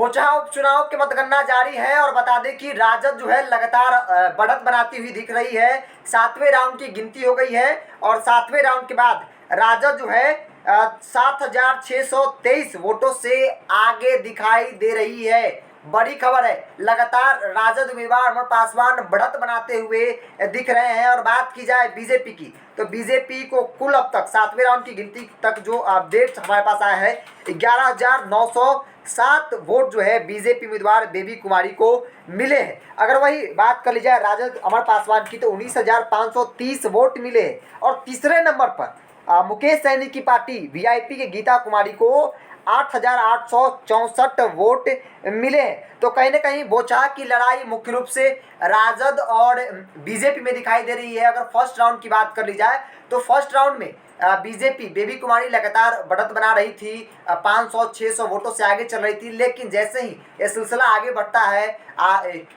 बोचहा उपचुनाव की मतगणना जारी है और बता दें कि राजद जो है लगातार बढ़त बनाती हुई दिख रही है। 7वें राउंड की गिनती हो गई है और 7वें राउंड के बाद राजद जो है 7,623 वोटों से आगे दिखाई दे रही है। बड़ी खबर है, लगातार राजद उम्मीदवार अमर पासवान बढ़त बनाते हुए दिख रहे हैं। और बात की जाए बीजेपी की, तो बीजेपी को कुल अब तक 7वें राउंड की गिनती तक जो अपडेट हमारे पास आया है, 11,907 वोट जो है बीजेपी उम्मीदवार बेबी कुमारी को मिले हैं। अगर वही बात कर ली जाए राजद अमर पासवान की, तो 19,530 वोट मिले हैं। और तीसरे नंबर पर मुकेश सैनी की पार्टी वीआईपी के गीता कुमारी को 8,864 वोट मिले हैं। तो कहीं ना कहीं बोचहा की लड़ाई मुख्य रूप से राजद और बीजेपी में दिखाई दे रही है। अगर फर्स्ट राउंड की बात कर ली जाए, तो फर्स्ट राउंड में बीजेपी बेबी कुमारी लगातार बढ़त बना रही थी, 500-600 वोटों से आगे चल रही थी। लेकिन जैसे ही ये सिलसिला आगे बढ़ता है,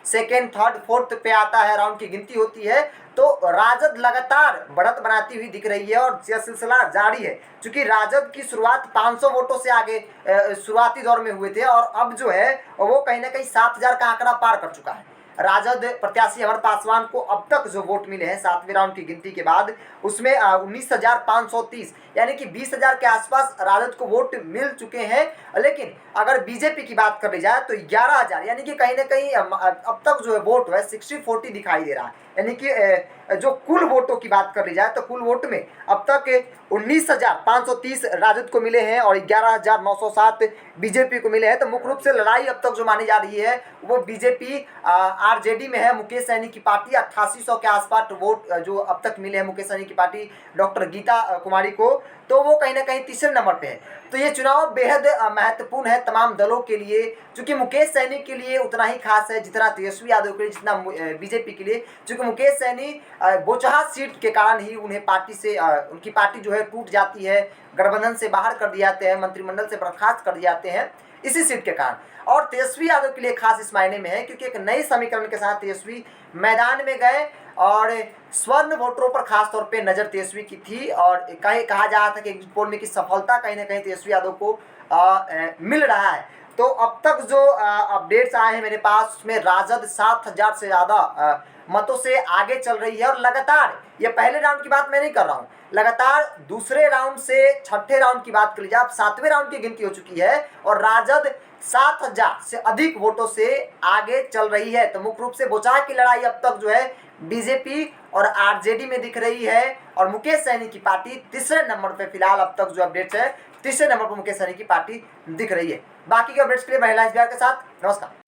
सेकेंड, थर्ड, फोर्थ पे आता है, राउंड की गिनती होती है, तो राजद लगातार बढ़त बनाती हुई दिख रही है और यह सिलसिला जारी है। क्योंकि राजद की शुरुआत 500 वोटों से आगे शुरुआती दौर में हुए थे और अब जो है वो कहीं ना कहीं 7,000 का आंकड़ा पार कर चुका है। राजद प्रत्याशी अमर पासवान को अब तक जो वोट मिले हैं 7वें राउंड की गिनती के बाद, उसमें 19,530 यानी कि 20,000 के आसपास राजद को वोट मिल चुके हैं। लेकिन अगर बीजेपी की बात कर ली जाए तो 11,000 यानी कि कहीं ना कहीं अब तक जो है वोट है 60-40 दिखाई दे रहा है। यानी कि जो कुल वोटों की बात कर ली जाए तो कुल वोट में अब तक 19,530 राजद को मिले हैं और 11,907 बीजेपी को मिले हैं। तो मुख्य रूप से लड़ाई अब तक जो मानी जा रही है वो बीजेपी आरजेडी में है। मुकेश सैनी की पार्टी 8800 के आसपास वोट जो अब तक मिले हैं मुकेश सैनी की पार्टी डॉक्टर गीता कुमारी को, तो वो कहीं ना कहीं तीसरे नंबर पे है। तो ये चुनाव बेहद महत्वपूर्ण है तमाम दलों के लिए, क्योंकि मुकेश सैनी के लिए उतना ही खास है जितना तेजस्वी यादव के लिए, जितना बीजेपी के लिए। क्योंकि मुकेश सैनी बोचहा सीट के कारण ही उन्हें पार्टी से उनकी पार्टी जो है टूट जाती है, गठबंधन से बाहर कर दिए जाते हैं, मंत्रिमंडल से बर्खास्त कर दिए जाते हैं इसी सीट के कारण। और तेजस्वी यादव के लिए खास इस मायने में है क्योंकि एक नई समीकरण के साथ तेजस्वी मैदान में गए और स्वर्ण वोटरों पर खास तौर पे नज़र तेजस्वी की थी। और कहा जा रहा था कि एग्जिट पोल में की सफलता कहीं ना कहीं तेजस्वी यादव को मिल रहा है। तो अब तक जो अपडेट्स आए हैं मेरे पास, उसमें राजद 7,000 से ज़्यादा मतों से आगे चल रही है। और लगातार, ये पहले राउंड की बात मैं नहीं कर रहा हूँ, लगातार दूसरे राउंड से छठे राउंड की बात कर लीजिए, अब 7वें राउंड की गिनती हो चुकी है और राजद 7,000 से अधिक वोटों से आगे चल रही है। तो मुख्य रूप से बोचहा की लड़ाई अब तक जो है बीजेपी और आरजेडी में दिख रही है और मुकेश सैनी की पार्टी तीसरे नंबर पे फिलहाल अब तक जो अपडेट्स है, तीसरे नंबर पर मुकेश सैनी की पार्टी दिख रही है। बाकी के अपडेट्स के लिए महिला बिहार के साथ नमस्कार।